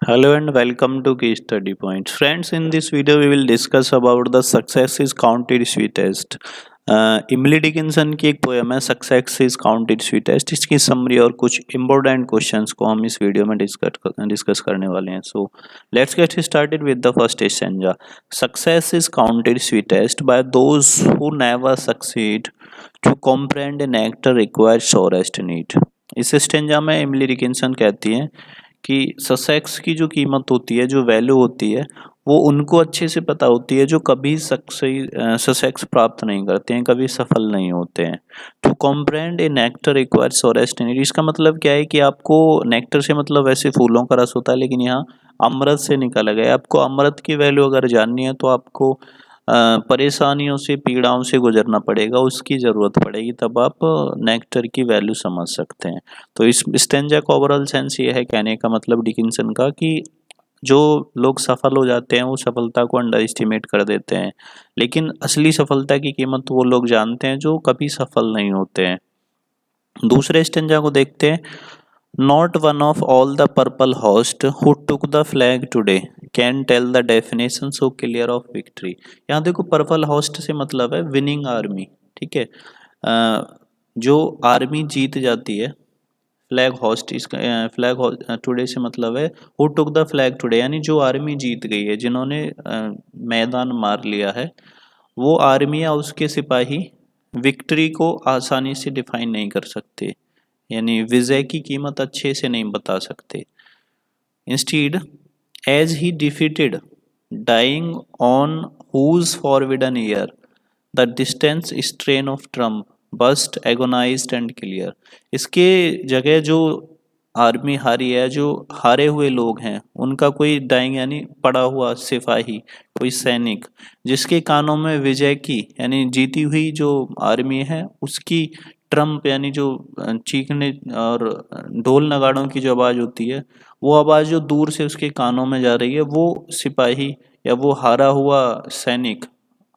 Hello and welcome to Key Study Points. Friends, in this video we will discuss about the success is counted sweetest. इमली Dickinson की एक poem है success is counted sweetest. इसकी summary और कुछ important questions को हम इस वीडियो में डिस्कस करने वाले हैं। So let's get started with the first stanza. Success is counted sweetest by those who never succeed to comprehend an actor required sorest need. इस स्टैंजा में इमली डिकिंसन कहती हैं कि सक्सेस की जो कीमत होती है, जो वैल्यू होती है, वो उनको अच्छे से पता होती है जो कभी सक्सेस प्राप्त नहीं करते हैं, कभी सफल नहीं होते हैं। To comprehend a nectar requires forest need. इसका मतलब क्या है कि आपको नेक्टर से मतलब वैसे फूलों का रस होता है, लेकिन यहाँ अमृत से निकाला गया है। आपको अमृत की वैल्यू अगर जाननी है तो आपको परेशानियों से, पीड़ाओं से गुजरना पड़ेगा, उसकी ज़रूरत पड़ेगी, तब आप नेक्टर की वैल्यू समझ सकते हैं। तो इस स्टेंजा का ओवरऑल सेंस ये है, कहने का मतलब डिकिंसन का, कि जो लोग सफल हो जाते हैं वो सफलता को अंडर एस्टिमेट कर देते हैं, लेकिन असली सफलता की कीमत वो लोग जानते हैं जो कभी सफल नहीं होते हैं। दूसरे स्टेंजा को देखते हैं। Not one of all the purple host who took the flag today can tell the definition so clear of victory। यहाँ देखो, पर्पल होस्ट से मतलब है विनिंग आर्मी, ठीक है। जो आर्मी जीत जाती है, फ्लैग होस्ट, इसका फ्लैग टुडे से मतलब है who took the flag today, यानी जो आर्मी जीत गई है, जिन्होंने मैदान मार लिया है, वो आर्मी या उसके सिपाही विक्ट्री को आसानी से डिफाइन नहीं कर सकते, यानी विजय की कीमत अच्छे से नहीं बता सकते। Instead as he defeated dying on whose forbidden ear the distant strain of triumph burst agonized and clear. इसके जगह जो आर्मी हारी है, जो हारे हुए लोग हैं, उनका कोई डाइंग यानी पड़ा हुआ सिपाही, कोई सैनिक, जिसके कानों में विजय की यानी जीती हुई जो आर्मी है उसकी ट्रम्प यानी जो चीखने और ढोल नगाड़ों की जो आवाज़ होती है, वो आवाज़ जो दूर से उसके कानों में जा रही है, वो सिपाही या वो हारा हुआ सैनिक,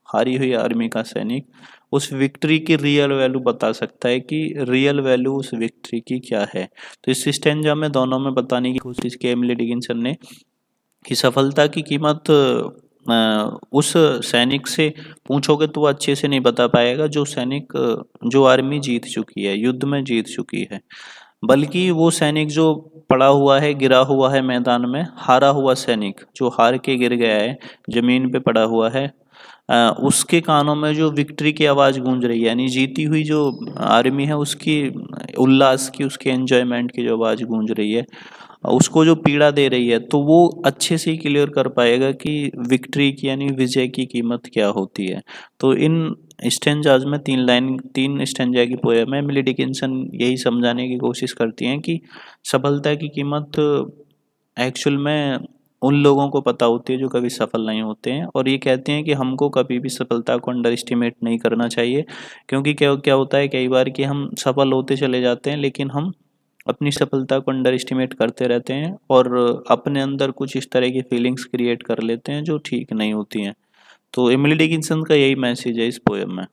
हारी हुई आर्मी का सैनिक, उस विक्ट्री की रियल वैल्यू बता सकता है कि रियल वैल्यू उस विक्ट्री की क्या है। तो इस स्टेंजा में दोनों में बताने की कोशिश की एमिली डिकिंसन ने कि सफलता की कीमत उस सैनिक से पूछोगे तो वो अच्छे से नहीं बता पाएगा जो सैनिक, जो आर्मी जीत चुकी है, युद्ध में जीत चुकी है, बल्कि वो सैनिक जो पड़ा हुआ है, गिरा हुआ है मैदान में, हारा हुआ सैनिक जो हार के गिर गया है, जमीन पे पड़ा हुआ है, उसके कानों में जो विक्ट्री की आवाज़ गूंज रही है, यानी जीती हुई जो आर्मी है उसकी उल्लास की, उसके एंजॉयमेंट की जो आवाज़ गूंज रही है, उसको जो पीड़ा दे रही है, तो वो अच्छे से क्लियर कर पाएगा कि विक्ट्री की यानी विजय की कीमत क्या होती है। तो इन स्टेंजाज में तीन स्टेंजा की पोएम है। एमिली डिकिंसन यही समझाने की कोशिश करती हैं कि सफलता की कीमत एक्चुअल में उन लोगों को पता होती है जो कभी सफल नहीं होते हैं, और ये कहते हैं कि हमको कभी भी सफलता को अंडर एस्टिमेट नहीं करना चाहिए, क्योंकि क्या क्या होता है कई बार कि हम सफल होते चले जाते हैं, लेकिन हम अपनी सफलता को अंडर एस्टिमेट करते रहते हैं और अपने अंदर कुछ इस तरह की फीलिंग्स क्रिएट कर लेते हैं जो ठीक नहीं होती हैं। तो एमिली डिकिंसन का यही मैसेज है इस पोएम में।